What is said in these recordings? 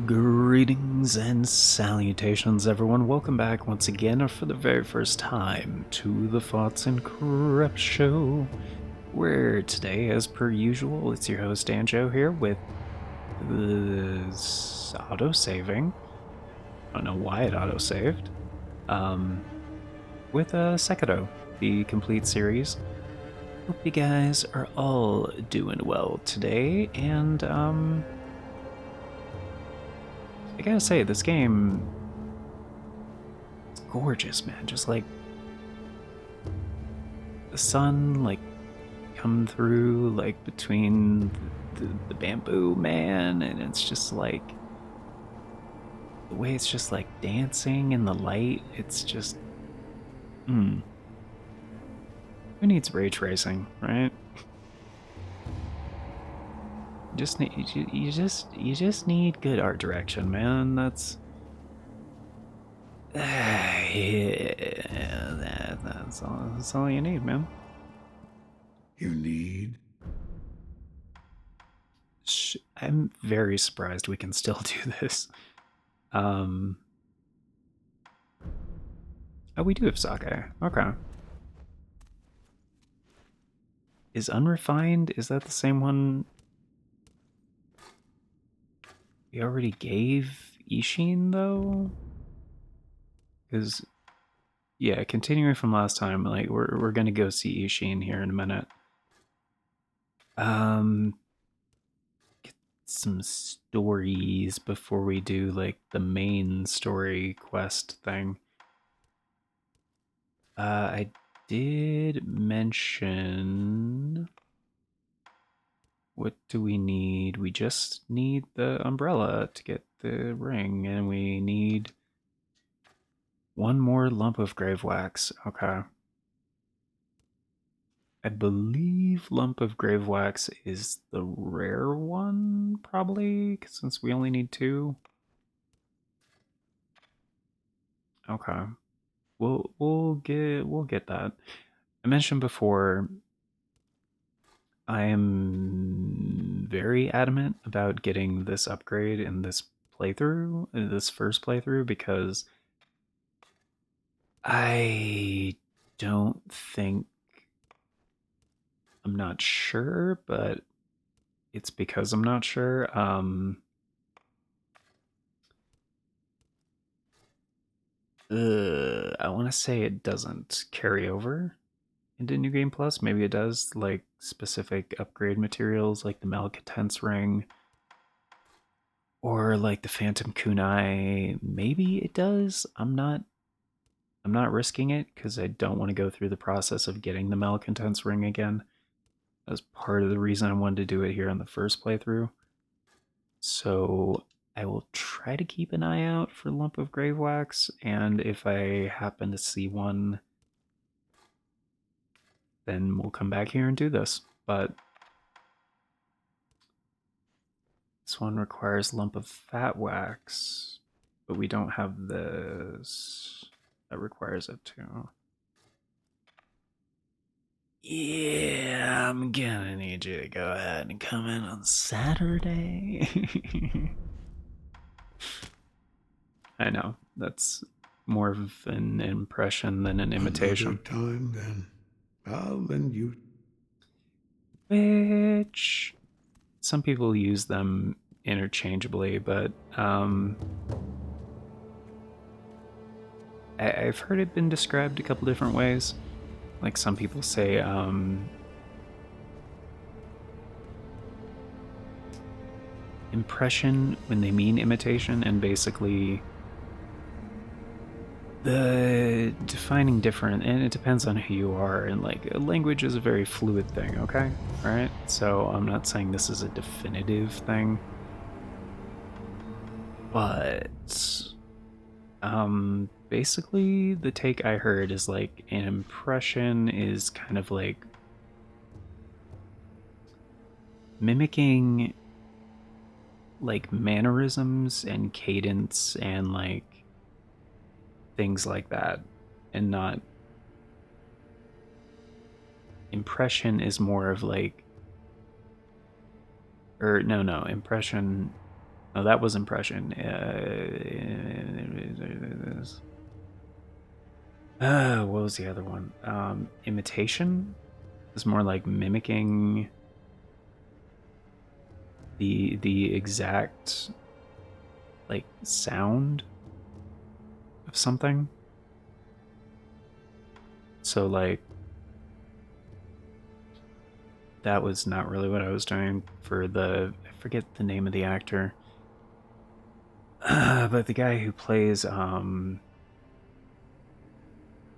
Greetings and salutations, everyone. Welcome back once again, or for the very first time, to the Thoughts and Crep Show, where today, as per usual, it's your host Anjo here with auto-saving. I don't know why it auto-saved. With Sekiro, the complete series. Hope you guys are all doing well today, and I gotta say, this game, it's gorgeous, man. Just like the sun, like come through, like between the bamboo, man, and it's just like the way it's just like dancing in the light. It's just, who needs ray tracing, right? You just need good art direction, man. That's yeah, that's all you need, man. You need? I'm very surprised we can still do this. Oh, we do have sake. Okay. Is unrefined? Is that the same one we already gave Ishin though? Because yeah, continuing from last time, like we're gonna go see Ishin here in a minute. Get some stories before we do like the main story quest thing. I did mention, what do we need? We just need the umbrella to get the ring, and we need one more lump of grave wax. Okay. I believe lump of grave wax is the rare one, probably, since we only need two. Okay. We'll get that. I mentioned before, I am very adamant about getting this upgrade in this playthrough, this first playthrough, because I don't think, I'm not sure, but it's because I'm not sure. I want to say it doesn't carry over into New Game Plus. Maybe it does, like specific upgrade materials like the Malcontents ring or like the Phantom Kunai. Maybe it does. I'm not risking it because I don't want to go through the process of getting the Malcontents ring again. That's part of the reason I wanted to do it here in the first playthrough. So I will try to keep an eye out for Lump of Grave Wax, and if I happen to see one, then we'll come back here and do this. But this one requires Lump of Fat Wax, but we don't have this. That requires it too. Yeah, I'm gonna need you to go ahead and come in on Saturday. I know, that's more of an impression than an imitation. Another time, then. I'll lend you. Which some people use them interchangeably, but I've heard it been described a couple different ways. Like some people say impression when they mean imitation, and basically the defining different, and it depends on who you are, and like language is a very fluid thing, okay? All right, so I'm not saying this is a definitive thing, but basically the take I heard is like an impression is kind of like mimicking like mannerisms and cadence and like things like that, and not, impression is more of like, or no, impression Oh, that was impression. What was the other one? Imitation is more like mimicking the exact like sound of something. So like that was not really what I was doing for the I forget the name of the actor. But the guy who plays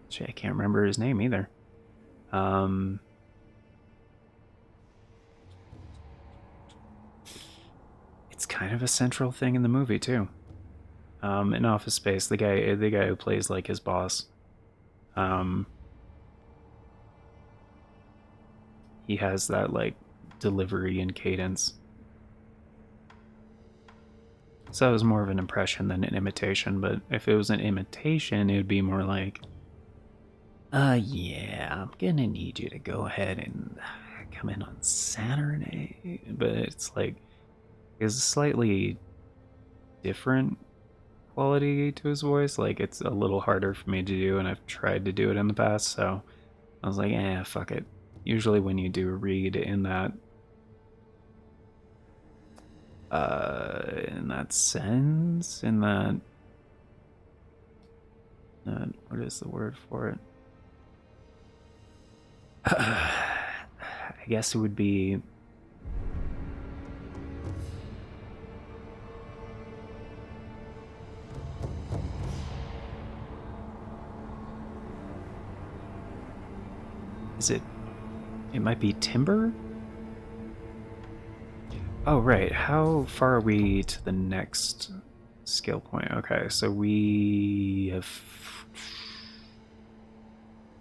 shit, I can't remember his name either. Um it's kind of a central thing in the movie too. In Office Space, the guy who plays like his boss. Um he has that like delivery and cadence. So it was more of an impression than an imitation, but if it was an imitation, it would be more like, yeah, I'm gonna need you to go ahead and come in on Saturday. But it's like, it's a slightly different quality to his voice. Like, it's a little harder for me to do, and I've tried to do it in the past, so I was like, fuck it. Usually when you do a read in that sense, what is the word for it? I guess it would be is it might be timber? Oh right, how far are we to the next skill point? Okay, so we have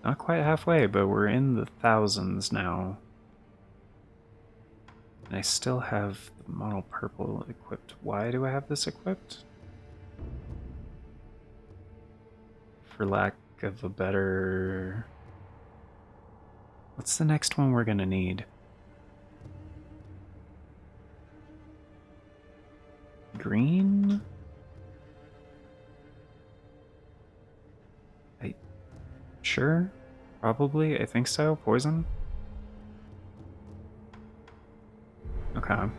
not quite halfway, but we're in the thousands now. And I still have the model purple equipped. Why do I have this equipped? For lack of a better... What's the next one we're gonna need? Green? Sure. Probably. I think so. Poison? Okay.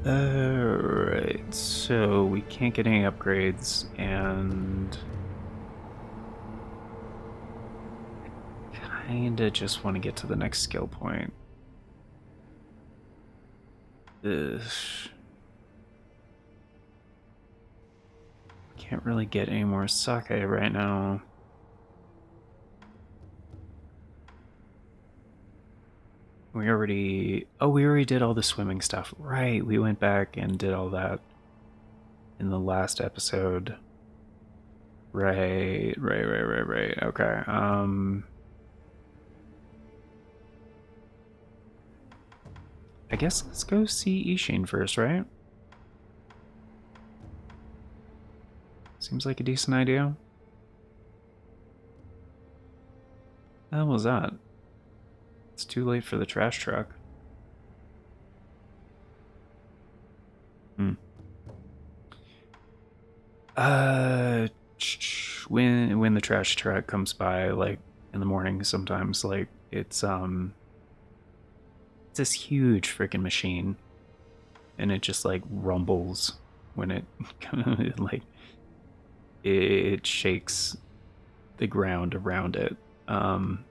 Alright, so we can't get any upgrades, and I kinda just want to get to the next skill point. Ugh. Can't really get any more sake right now. We already did all the swimming stuff. Right, we went back and did all that in the last episode. Right. Okay. I guess let's go see Ishin first, right? Seems like a decent idea. The hell was that? It's too late for the trash truck. Hmm. Uh, when the trash truck comes by, like in the morning, sometimes like it's this huge freaking machine, and it just like rumbles when it like it shakes the ground around it. Um,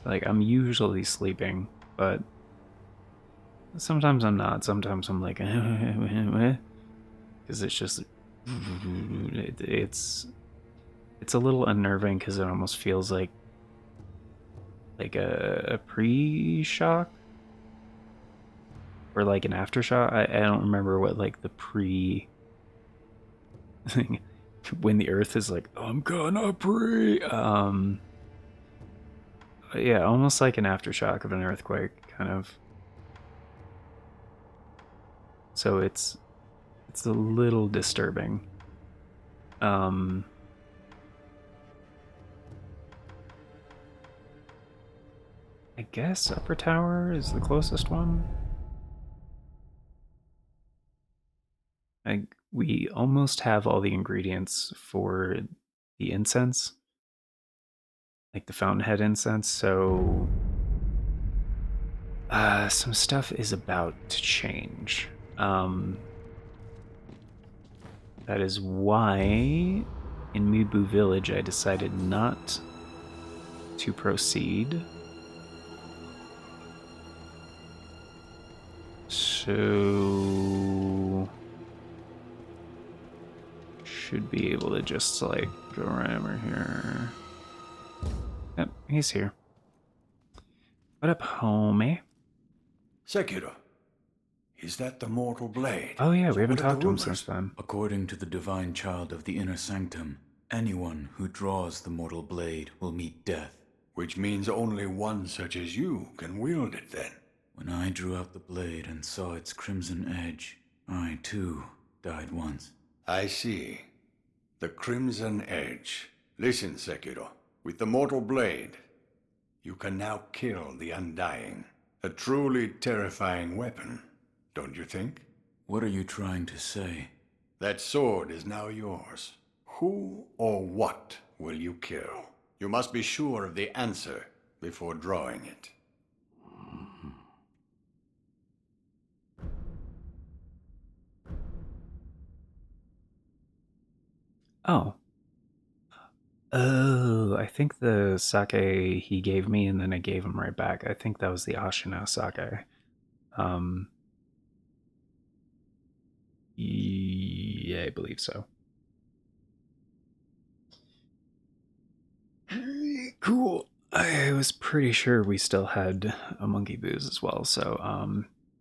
like I'm usually sleeping, but sometimes I'm not. Sometimes I'm like, because it's just it's a little unnerving because it almost feels like a pre-shock or like an aftershock. I don't remember what like the pre when the earth is like I'm gonna pre yeah, almost like an aftershock of an earthquake kind of. So it's a little disturbing. um I guess upper tower is the closest one. We almost have all the ingredients for the incense, like the fountainhead incense. So some stuff is about to change. That is why in Mibu Village I decided not to proceed. So should be able to just like go right over here. Yep, he's here. What up, homie? Sekiro, is that the mortal blade? Oh yeah, we So haven't what are the talked to him since rumors? then. According to the divine child of the inner sanctum, anyone who draws the mortal blade will meet death. Which means only one such as you can wield it then. When I drew out the blade and saw its crimson edge, I too died once. I see. The Crimson Edge. Listen, Sekiro. With the mortal blade, you can now kill the Undying. A truly terrifying weapon, don't you think? What are you trying to say? That sword is now yours. Who or what will you kill? You must be sure of the answer before drawing it. Oh. Oh, I think the sake he gave me and then I gave him right back. I think that was the Ashina sake. Um, yeah, I believe so. Cool. I was pretty sure we still had a monkey booze as well. So,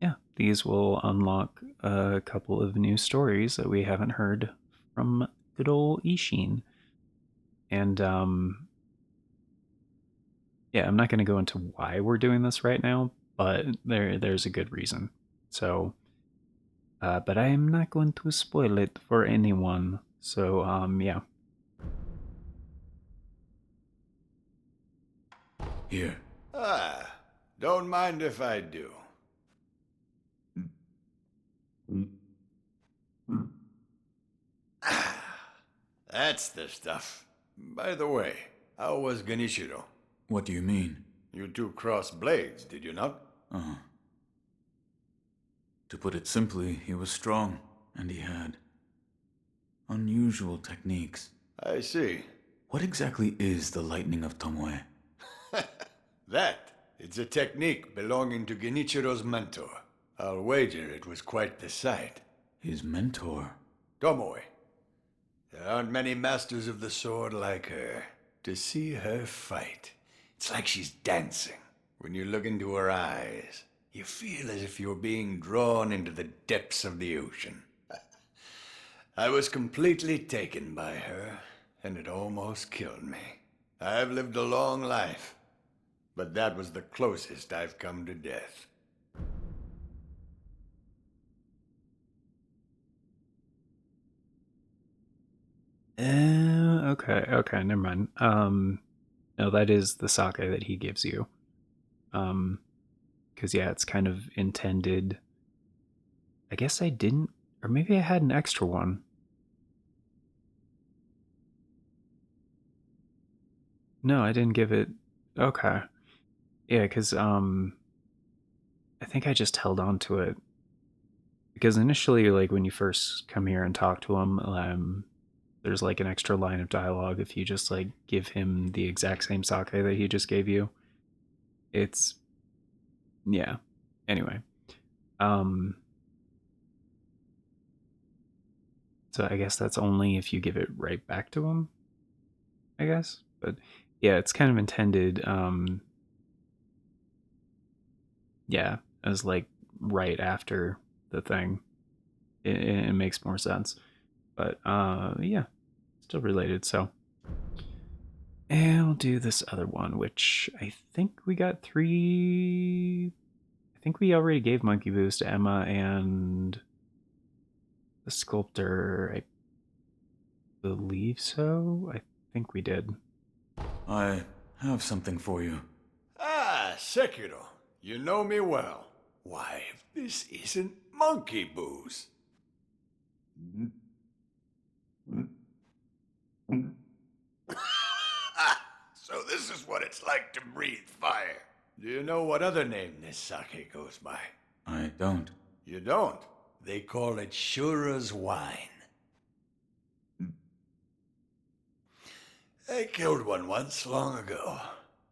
yeah, these will unlock a couple of new stories that we haven't heard from good old Ishin. And, yeah, I'm not going to go into why we're doing this right now, but there's a good reason. So, but I am not going to spoil it for anyone. So, yeah. Here. Ah, don't mind if I do. That's the stuff. By the way, how was Genichiro? What do you mean? You two crossed blades, did you not? Uh-huh. To put it simply, he was strong, and he had unusual techniques. I see. What exactly is the lightning of Tomoe? That, it's a technique belonging to Genichiro's mentor. I'll wager it was quite the sight. His mentor? Tomoe. There aren't many masters of the sword like her. To see her fight, it's like she's dancing. When you look into her eyes, you feel as if you're being drawn into the depths of the ocean. I was completely taken by her, and it almost killed me. I've lived a long life, but that was the closest I've come to death. Okay, never mind. No, that is the sake that he gives you. Because yeah, it's kind of intended. I guess I didn't, or maybe I had an extra one. No, I didn't give it. Okay, yeah, because I think I just held on to it because initially, like when you first come here and talk to him, there's like an extra line of dialogue if you just like give him the exact same sake that he just gave you. It's yeah. Anyway, um, so I guess that's only if you give it right back to him. I guess, but yeah, it's kind of intended. Yeah, as like right after the thing. It makes more sense. But yeah, still related. So, and we'll do this other one, which I think we got three. I think we already gave Monkey Boost to Emma and the sculptor. I believe so. I think we did. I have something for you. Ah, Sekiro, you know me well. Why, if this isn't monkey booze. So this is what it's like to breathe fire. Do you know what other name this sake goes by? I don't. You don't? They call it Shura's wine. I killed one once, long ago.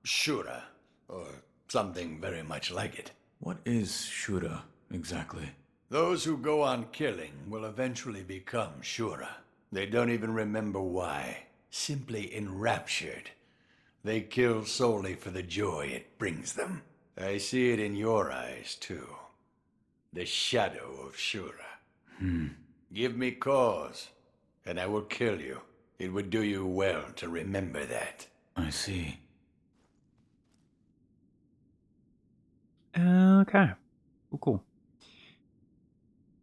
Shura, or something very much like it. What is Shura, exactly? Those who go on killing will eventually become Shura. They don't even remember why. Simply enraptured. They kill solely for the joy it brings them. I see it in your eyes, too. The shadow of Shura. Give me cause, and I will kill you. It would do you well to remember that. I see. Okay. Cool.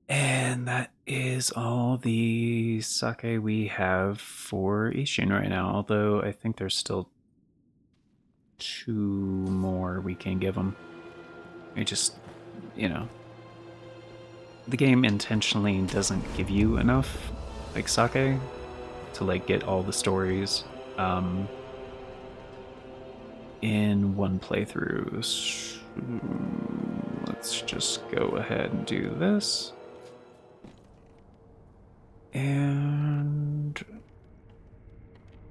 And that is all the sake we have for Ishin right now, although I think there's still 2 more we can give them. It just, the game intentionally doesn't give you enough, like, sake to, like, get all the stories in one playthrough. So let's just go ahead and do this. And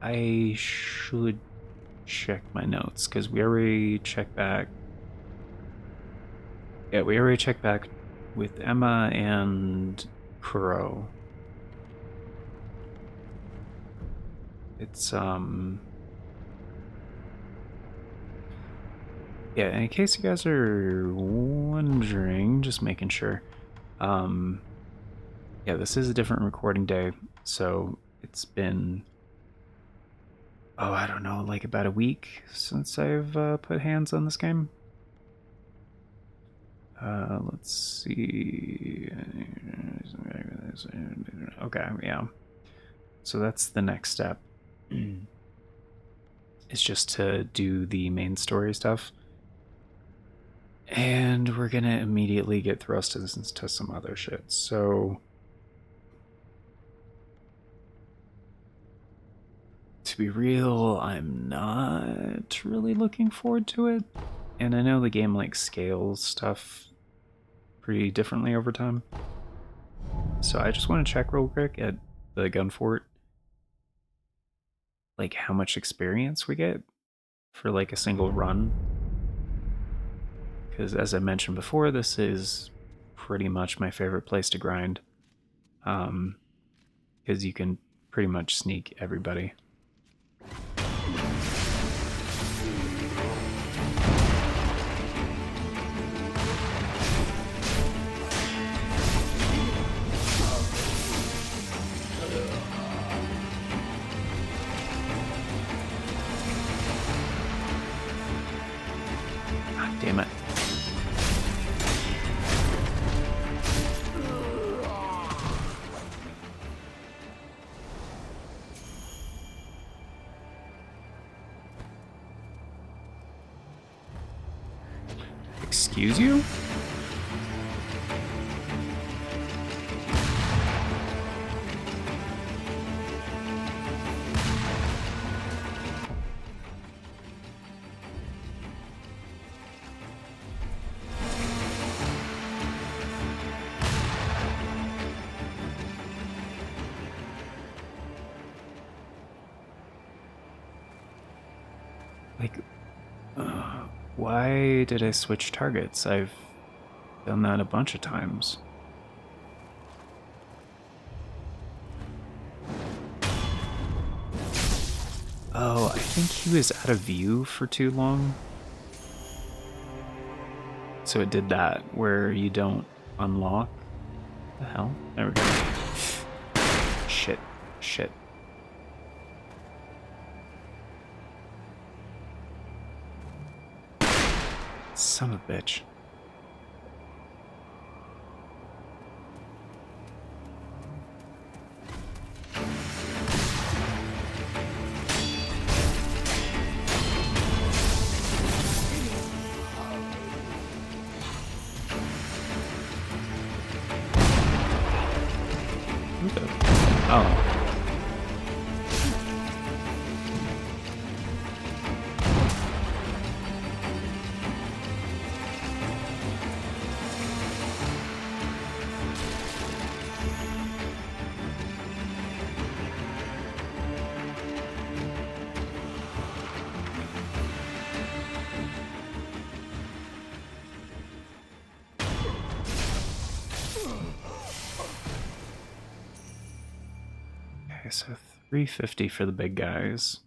I should check my notes, because we already checked back. Yeah, we already checked back with Emma and Kuro. It's, yeah, in case you guys are wondering, just making sure. Yeah, this is a different recording day, so it's been, I don't know, like about a week since I've put hands on this game. Let's see. Okay, yeah. So that's the next step. It's just to do the main story stuff. And we're gonna immediately get thrust into some other shit. So, to be real, I'm not really looking forward to it. And I know the game, like, scales stuff pretty differently over time. So I just want to check real quick at the gun fort, like, how much experience we get for, like, a single run. Because as I mentioned before, this is pretty much my favorite place to grind. Because you can pretty much sneak everybody. Ah, damn it. Excuse you? Like, why did I switch targets? I've done that a bunch of times. Oh, I think he was out of view for too long. So it did that, where you don't unlock. The hell? There we go. Shit. Shit. Son of a bitch. Oh. Okay, so 350 for the big guys.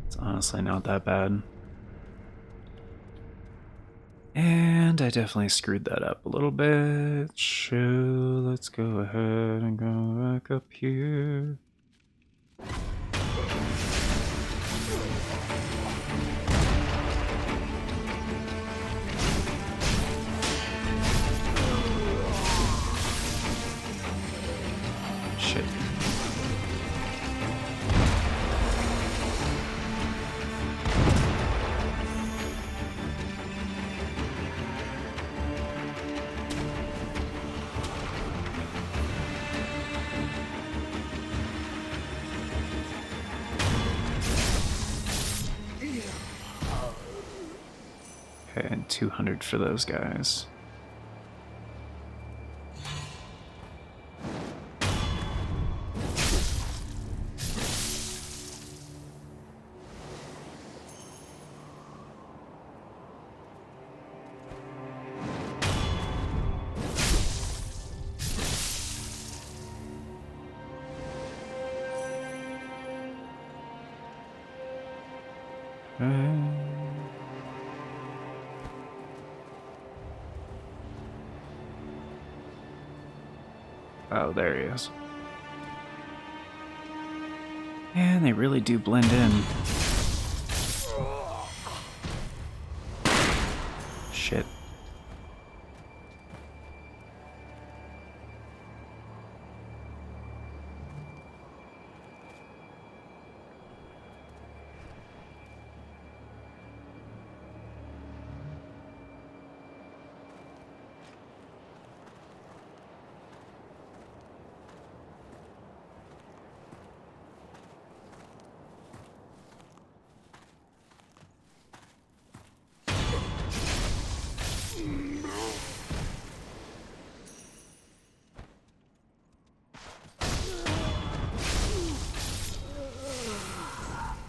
It's honestly not that bad. And I definitely screwed that up a little bit. So let's go ahead and go back up here. Shit. Okay, and 200 for those guys. Oh, there he is. And they really do blend in. Shit.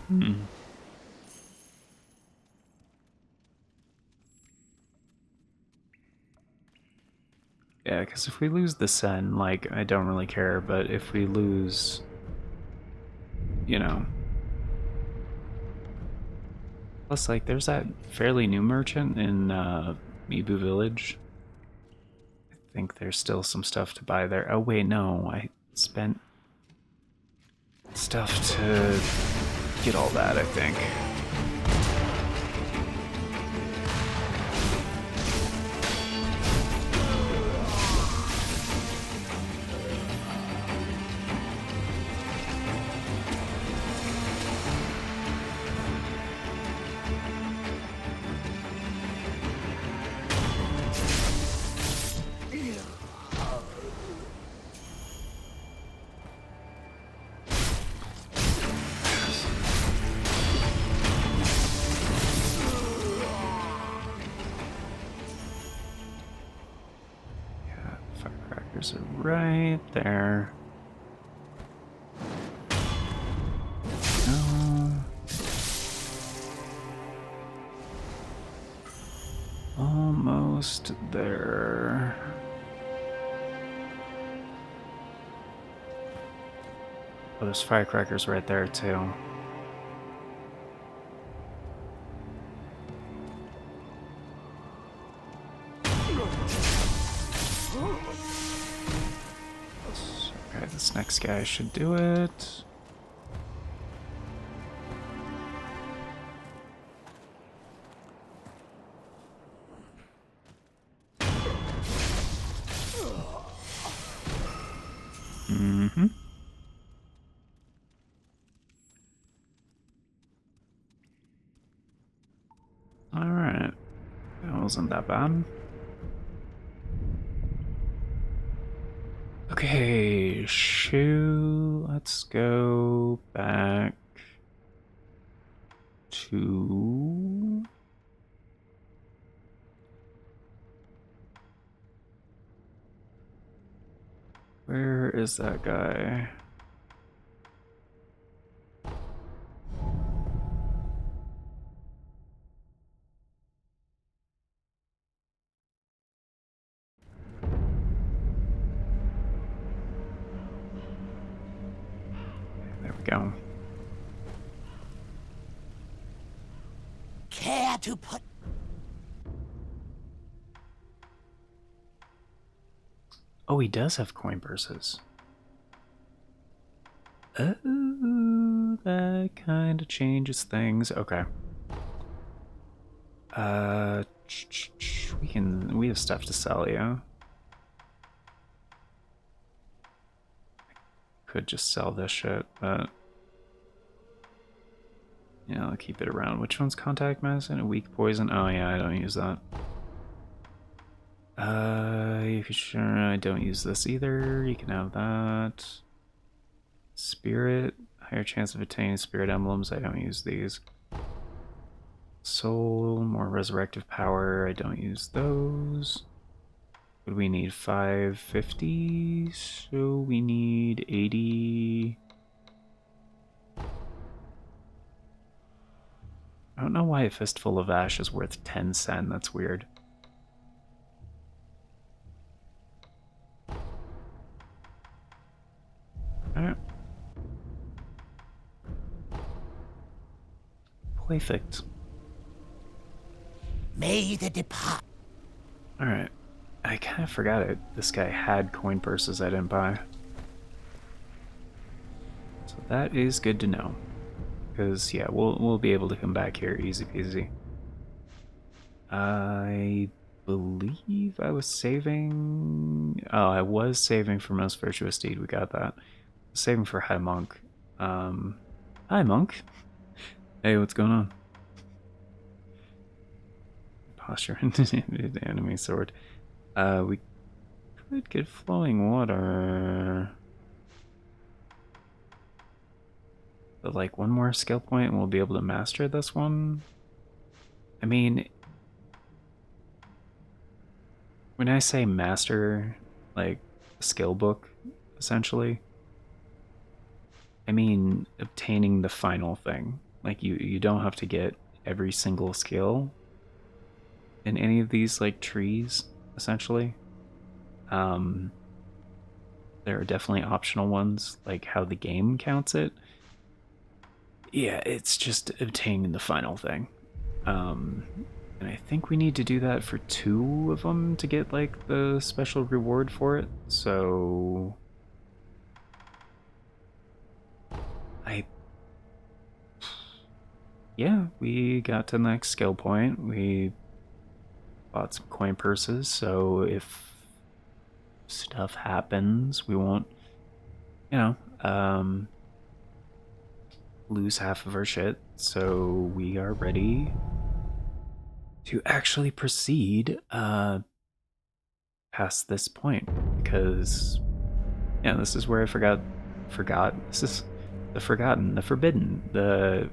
Hmm. Yeah, because if we lose the Sen, like, I don't really care, but if we lose, you know. Plus, like, there's that fairly new merchant in Mibu Village. I think there's still some stuff to buy there. Oh, wait, no. I spent stuff to get all that, I think. Firecrackers are right there. No. Almost there. Oh, there's firecrackers right there too. Okay, this next guy should do it. Mm-hmm. wasn't that bad. Okay, shoo. Let's go back to... Where is that guy? There we go. Care to put... Oh, he does have coin purses. Oh, that kind of changes things. Okay. We have stuff to sell, yeah. Could just sell this shit, but yeah, I'll keep it around. Which one's contact medicine? A weak poison? Oh yeah, I don't use that. If you're sure, I don't use this either. You can have that. Spirit, higher chance of attaining spirit emblems. I don't use these. Soul, more resurrective power. I don't use those. Would we need 550? So we need 80. I don't know why a fistful of ash is worth 10 cents. That's weird. Alright. Perfect. May the depart... Alright. I kind of forgot it. This guy had coin purses I didn't buy. So that is good to know. Because, yeah, we'll be able to come back here easy peasy. I believe I was saving... Oh, I was saving for Most Virtuous Deed. We got that. Saving for High Monk. Hi, Monk. Hey, what's going on? Posture and enemy sword. We could get flowing water. But like one more skill point and we'll be able to master this one. I mean, when I say master, like a skill book, essentially, I mean obtaining the final thing. Like you don't have to get every single skill in any of these like trees, essentially. Um, there are definitely optional ones, like how the game counts it. Yeah, it's just obtaining the final thing. And I think we need to do that for 2 of them to get like the special reward for it. So yeah, we got to the next skill point. We bought some coin purses, so if stuff happens, we won't, you know, lose half of our shit. So we are ready to actually proceed past this point, because yeah, this is where I forgot. This is the forgotten, the forbidden, the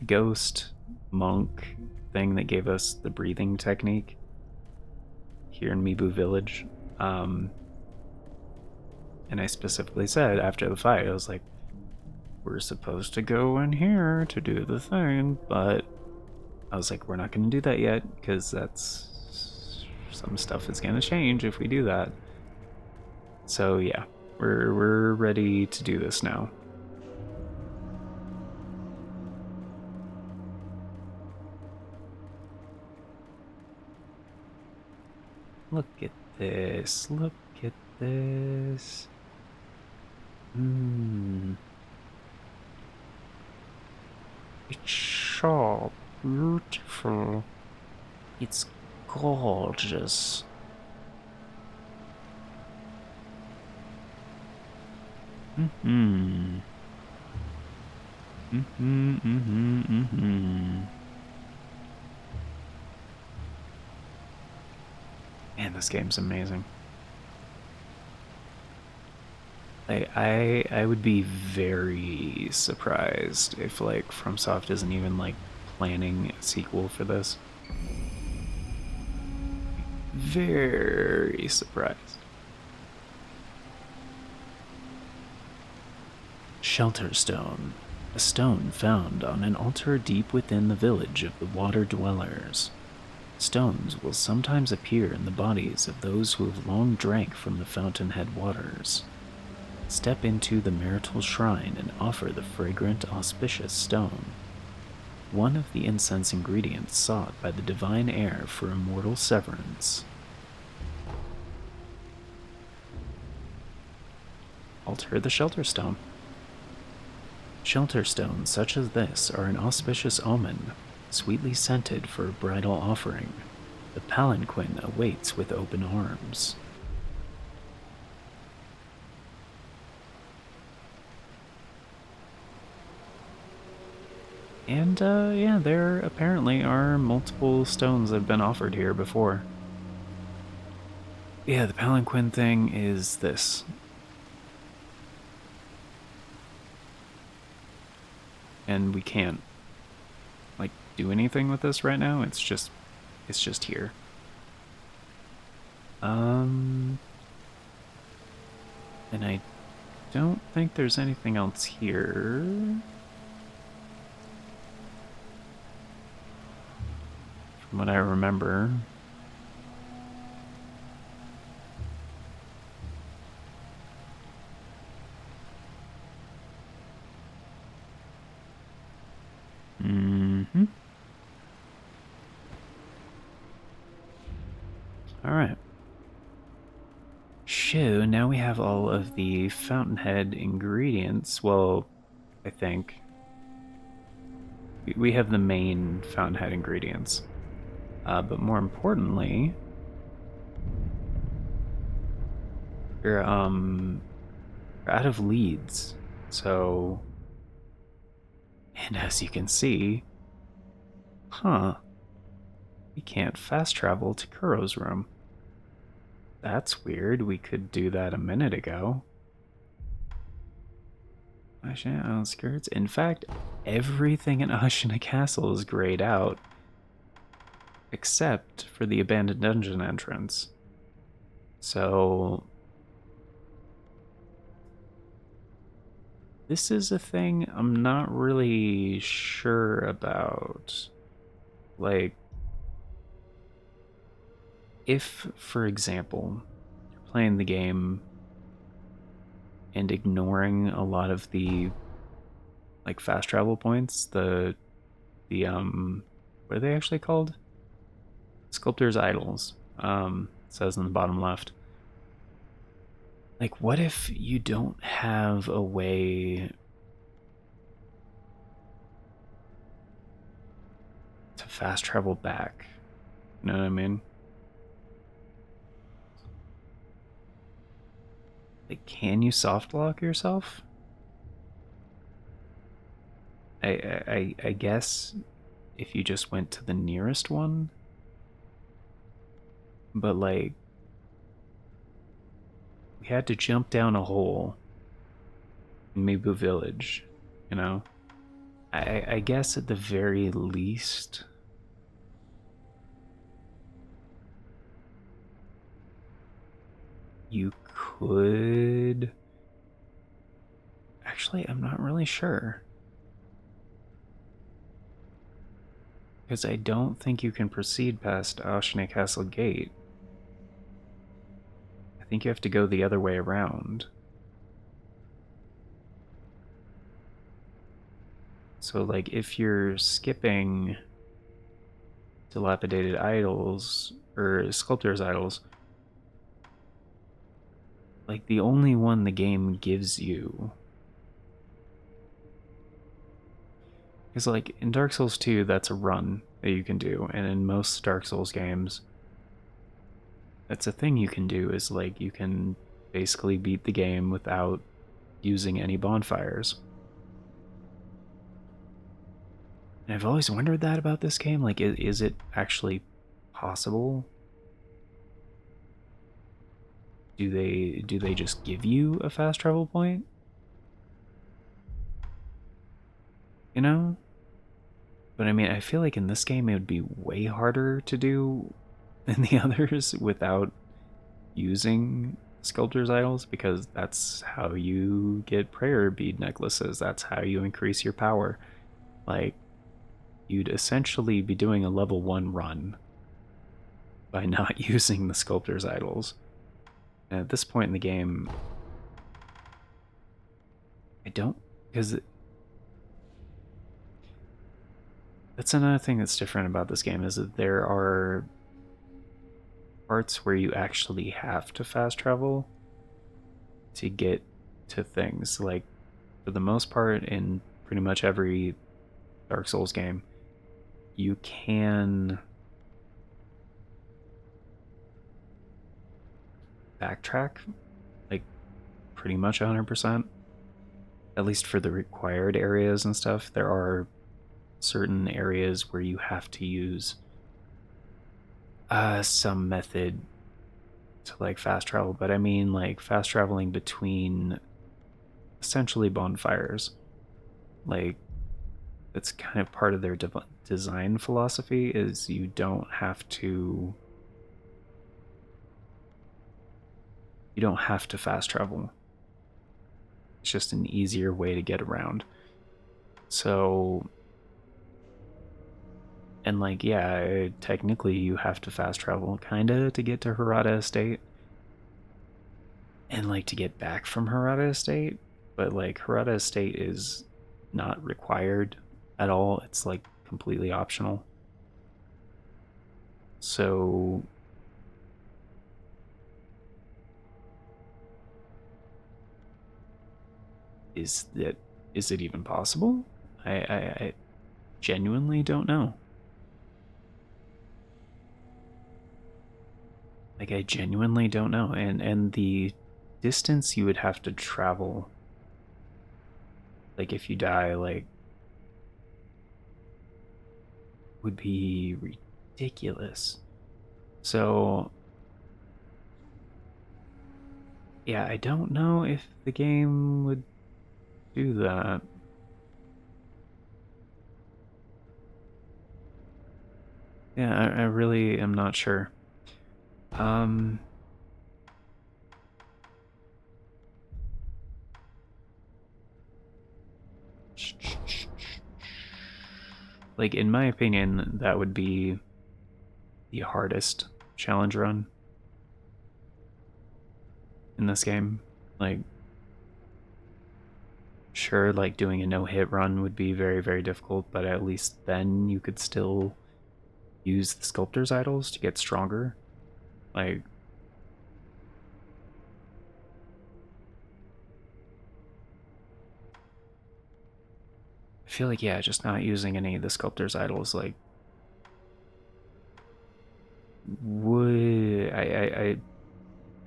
ghost monk thing that gave us the breathing technique here in Mibu Village. And I specifically said after the fight, I was like, we're supposed to go in here to do the thing, but I was like, we're not going to do that yet, because that's... some stuff is going to change if we do that. So yeah, we're ready to do this now. Look at this. Look at this. It's so beautiful. It's gorgeous. Mm-hmm, mm-hmm, mm-hmm. Man, this game's amazing. I would be very surprised if like FromSoft isn't even like planning a sequel for this. Very surprised. Shelter Stone, a stone found on an altar deep within the village of the Water Dwellers. Stones will sometimes appear in the bodies of those who have long drank from the fountainhead waters. Step into the marital shrine and offer the fragrant, auspicious stone, one of the incense ingredients sought by the divine heir for immortal severance. Alter the Shelter Stone. Shelter stones such as this are an auspicious omen, sweetly scented for a bridal offering. The palanquin awaits with open arms. And, yeah, there apparently are multiple stones that have been offered here before. Yeah, the palanquin thing is this. And we can't, like, do anything with this right now. It's just here. And I don't think there's anything else here. From what I remember. Mm-hmm. Alright. So now we have all of the Fountainhead ingredients. Well, I think. We have the main Fountainhead ingredients. But more importantly, you're out of leads. So, and as you can see, we can't fast travel to Kuro's room. That's weird. We could do that a minute ago. Ashina outskirts. In fact, everything in Ashina Castle is grayed out, except for the abandoned dungeon entrance. So this is a thing I'm not really sure about. Like, if, for example, you're playing the game and ignoring a lot of the like fast travel points, the what are they actually called? Sculptor's idols. Says in the bottom left. Like, what if you don't have a way to fast travel back? You know what I mean? Like, can you soft lock yourself? I guess if you just went to the nearest one, but like we had to jump down a hole in Mibu Village, you know. I guess at the very least, you could. Actually, I'm not really sure. Because I don't think you can proceed past Ashina Castle Gate. I think you have to go the other way around. So, like, if you're skipping dilapidated idols, or sculptor's idols, like, the only one the game gives you. Because, like, in Dark Souls 2, that's a run that you can do, and in most Dark Souls games, that's a thing you can do, is, like, you can basically beat the game without using any bonfires. And I've always wondered that about this game. Like, is it actually possible? Do they just give you a fast travel point? You know? But I mean, I feel like in this game it would be way harder to do than the others without using sculptor's idols, because that's how you get prayer bead necklaces. That's how you increase your power. Like, you'd essentially be doing a level 1 run by not using the sculptor's idols. And at this point in the game, I don't, because that's another thing that's different about this game, is that there are parts where you actually have to fast travel to get to things. Like, for the most part, in pretty much every Dark Souls game, you can backtrack, like, pretty much 100%. At least for the required areas and stuff. There are certain areas where you have to use some method to, like, fast travel, but I mean, like, fast traveling between essentially bonfires. Like, that's kind of part of their design philosophy, is you don't have to fast travel. It's just an easier way to get around. So, and like, yeah, technically you have to fast travel kinda to get to Harada Estate, and like to get back from Harada Estate, but like Harada Estate is not required at all. It's like completely optional. So is it even possible? I genuinely don't know. Like, I genuinely don't know. And the distance you would have to travel, like, if you die, like, would be ridiculous. So yeah, I don't know if the game would do that. Yeah, I really am not sure. Um, like, in my opinion, that would be the hardest challenge run in this game. Like, sure, like, doing a no-hit run would be very, very difficult, but at least then you could still use the sculptor's idols to get stronger. Like, I feel like, yeah, just not using any of the sculptor's idols, like, would I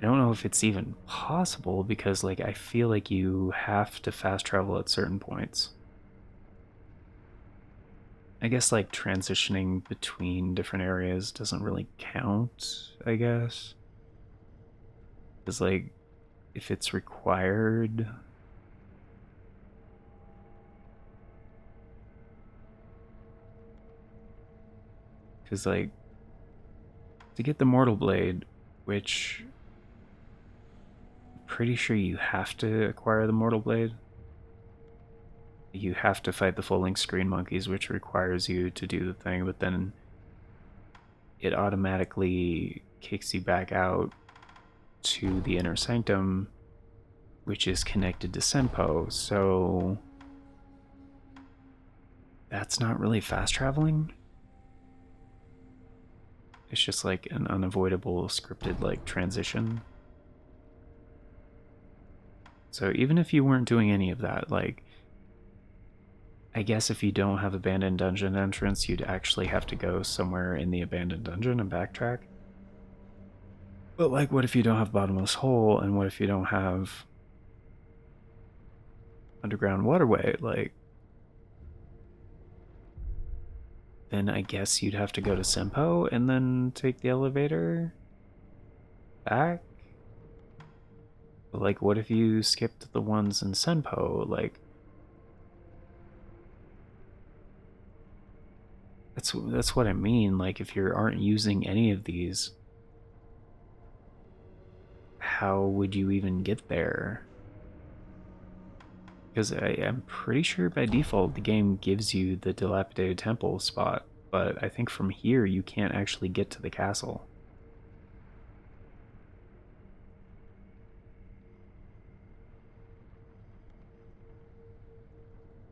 don't know if it's even possible, because like I feel like you have to fast travel at certain points. I guess like transitioning between different areas doesn't really count, I guess. Because like, if it's required, because like, to get the Mortal Blade, which I'm pretty sure you have to acquire the Mortal Blade. You have to fight the full-length screen monkeys, which requires you to do the thing, but then it automatically kicks you back out to the inner sanctum, which is connected to Senpo, so that's not really fast traveling. It's just like an unavoidable scripted like transition. So even if you weren't doing any of that, like, I guess if you don't have abandoned dungeon entrance, you'd actually have to go somewhere in the abandoned dungeon and backtrack. But like, what if you don't have bottomless hole, and what if you don't have underground waterway? Like, then I guess you'd have to go to Simpo and then take the elevator back. But like, what if you skipped the ones in Senpo? Like, that's what I mean. Like, if you aren't using any of these, how would you even get there? Because I'm pretty sure by default the game gives you the dilapidated temple spot, but I think from here you can't actually get to the castle.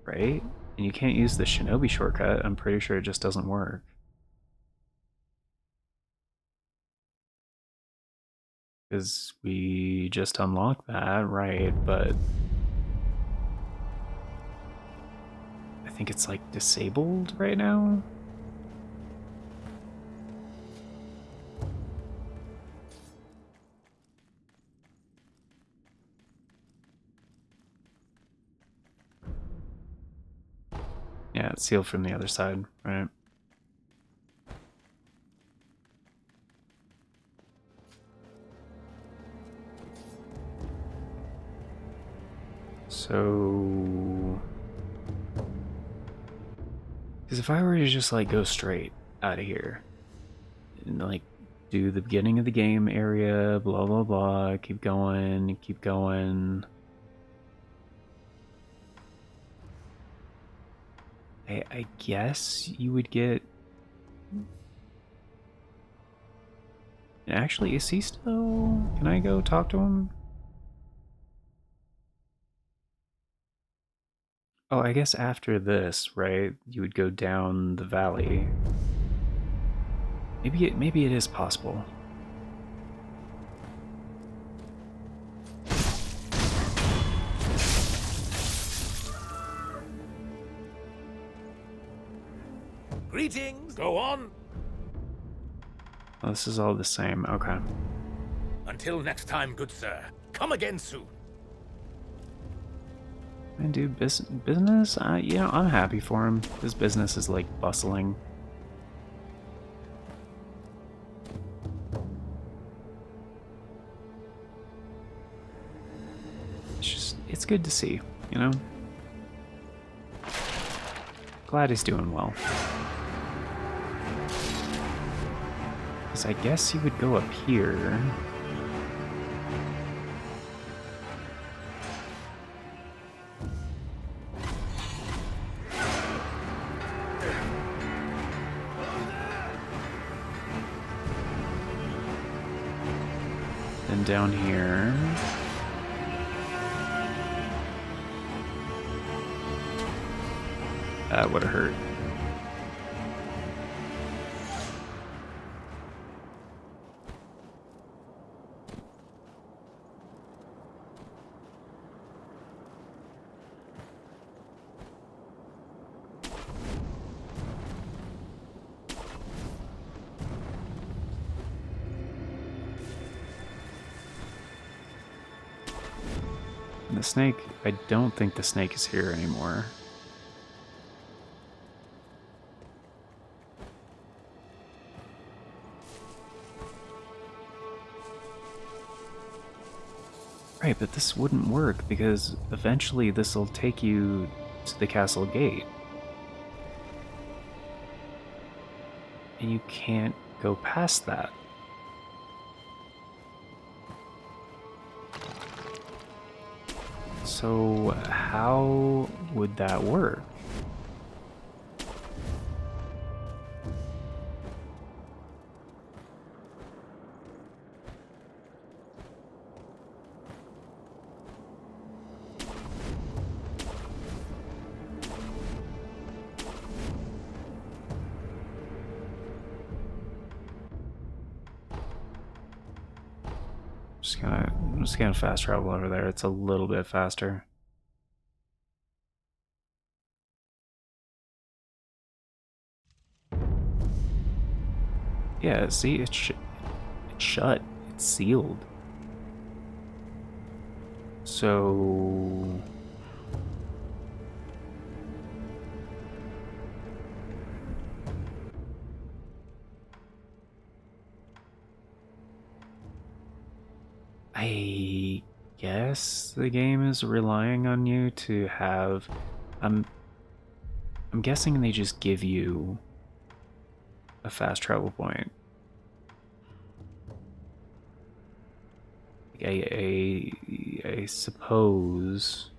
Right? And you can't use the shinobi shortcut. I'm pretty sure it just doesn't work. Because we just unlocked that, right? But I think it's like disabled right now. Yeah, it's sealed from the other side, right? So, because if I were to just like go straight out of here and like do the beginning of the game area, blah blah blah, keep going, keep going. I guess you would get. Actually, is he still? Can I go talk to him? Oh, I guess after this, right? You would go down the valley. Maybe it is possible. Greetings! Go on! Oh, this is all the same. Okay. Until next time, good sir. Come again soon. And do business? I'm happy for him. His business is like bustling. It's good to see, you know? Glad he's doing well. Because I guess you would go up here. Then down here. That would have hurt. And the snake, I don't think the snake is here anymore. Right, but this wouldn't work because eventually this will take you to the castle gate. And you can't go past that. So how would that work? I'm just gonna fast travel over there. It's a little bit faster. Yeah, see, it's shut. It's sealed. So guess the game is relying on you to have... I'm guessing they just give you a fast travel point. I suppose...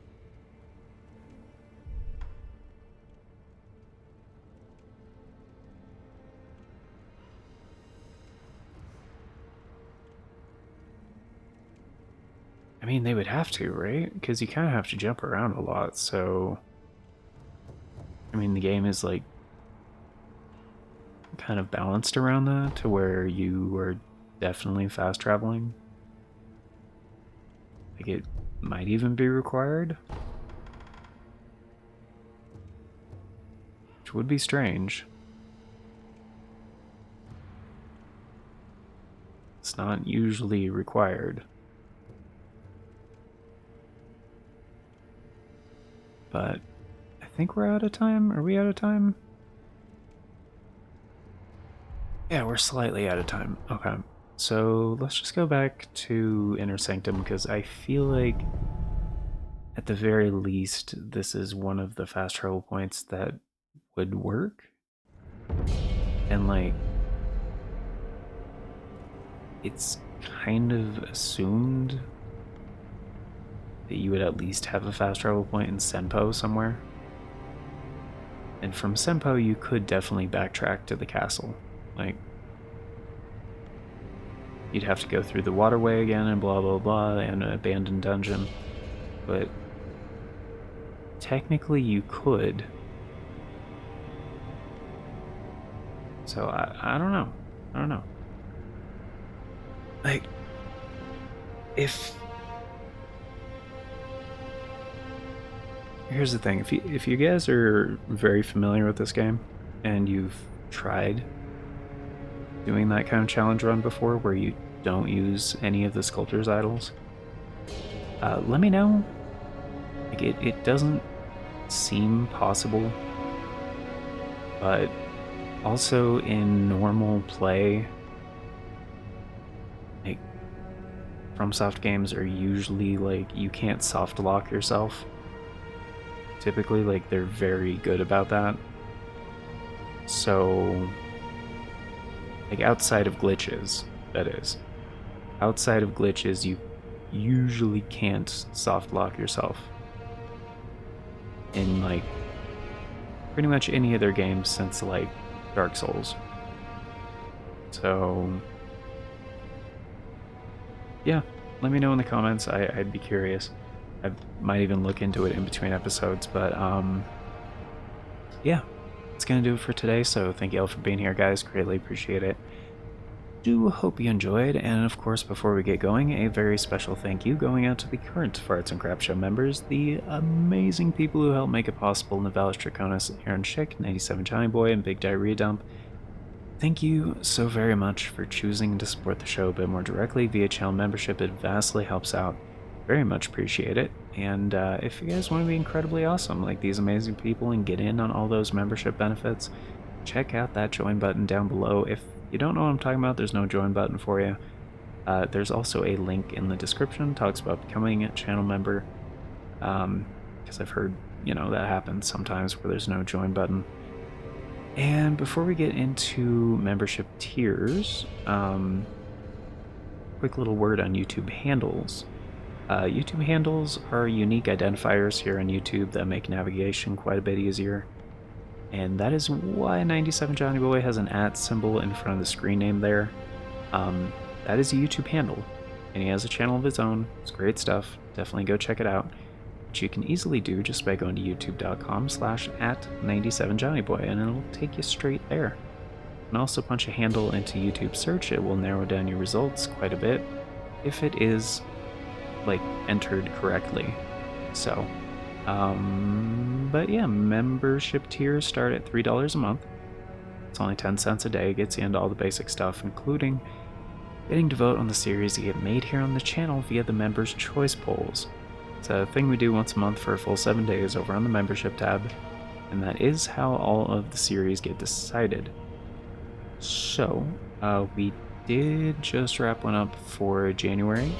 I mean, they would have to, right? Because you kind of have to jump around a lot, so... I mean, the game is, like, kind of balanced around that to where you are definitely fast traveling. Like, it might even be required. Which would be strange. It's not usually required. But I think we're out of time. Are we out of time? Yeah, we're slightly out of time. Okay. So let's just go back to Inner Sanctum because I feel like at the very least this is one of the fast travel points that would work. And like it's kind of assumed that you would at least have a fast travel point in Senpo somewhere. And from Senpo, you could definitely backtrack to the castle. Like, you'd have to go through the waterway again and blah blah blah and an abandoned dungeon. But technically you could. So I don't know. I don't know. Like, if... Here's the thing, if you guys are very familiar with this game and you've tried doing that kind of challenge run before where you don't use any of the sculptor's idols, let me know. Like, it doesn't seem possible, but also in normal play, like, FromSoft games are usually like, you can't soft lock yourself. Typically, like, they're very good about that. So, like, outside of glitches, that is. Outside of glitches, you usually can't soft lock yourself. In, like, pretty much any of their games since, like, Dark Souls. So, yeah, let me know in the comments. I'd be curious. I might even look into it in between episodes, but yeah, that's gonna do it for today. So thank you all for being here, guys. Greatly appreciate it. Do hope you enjoyed, and of course, before we get going, a very special thank you going out to the current Farts and Crap Show members, the amazing people who help make it possible: Novalis Draconis, Aaron Schick, 97 Johnny Boy, and Big Diarrhea Dump. Thank you so very much for choosing to support the show a bit more directly via channel membership. It vastly helps out. Very much appreciate it. And if you guys want to be incredibly awesome like these amazing people and get in on all those membership benefits, check out that join button down below. If you don't know what I'm talking about, there's no join button for you. There's also a link in the description, talks about becoming a channel member, because I've heard, you know, that happens sometimes where there's no join button. And before we get into membership tiers, quick little word on YouTube handles. YouTube handles are unique identifiers here on YouTube that make navigation quite a bit easier. And that is why 97 Johnny Boy has an @ symbol in front of the screen name there. That is a YouTube handle, and he has a channel of his own. It's great stuff. Definitely go check it out. Which you can easily do just by going to youtube.com/@97johnnyboy, and it'll take you straight there. And also punch a handle into YouTube search. It will narrow down your results quite a bit if it is, like, entered correctly. So, but yeah, membership tiers start at $3 a month. It's only 10 cents a day. It gets you into all the basic stuff, including getting to vote on the series that get made here on the channel via the Members' Choice Polls. It's a thing we do once a month for a full 7 days over on the membership tab, and that is how all of the series get decided. So, we did just wrap one up for January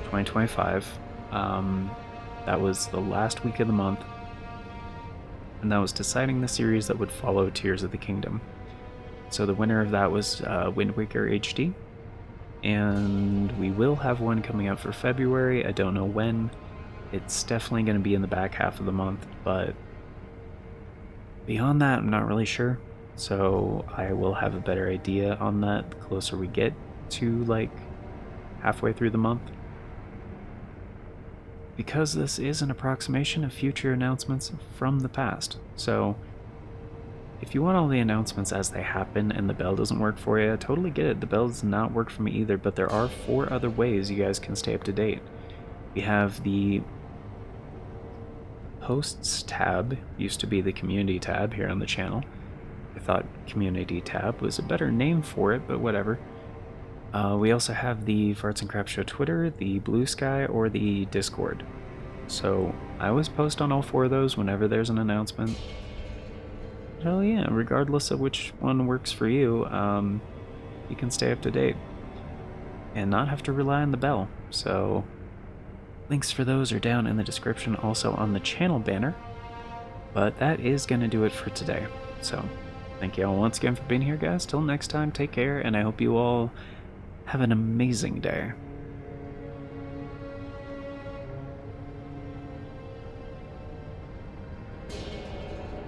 2025. That was the last week of the month, and that was deciding the series that would follow Tears of the Kingdom. So the winner of that was Wind Waker HD, and we will have one coming out for February. I don't know when. It's definitely going to be in the back half of the month, but beyond that, I'm not really sure. So I will have a better idea on that the closer we get to like halfway through the month. Because this is an approximation of future announcements from the past. So if you want all the announcements as they happen and the bell doesn't work for you, I totally get it. The bell does not work for me either, but there are 4 other ways you guys can stay up to date. We have the Posts tab, used to be the Community tab here on the channel. I thought Community tab was a better name for it, but whatever. We also have the Farts and Crap Show Twitter, the Bluesky, or the Discord. So I always post on all 4 of those whenever there's an announcement. Hell yeah, regardless of which one works for you, you can stay up to date and not have to rely on the bell. So links for those are down in the description, also on the channel banner. But that is going to do it for today. So thank you all once again for being here, guys. Till next time, take care, and I hope you all have an amazing day.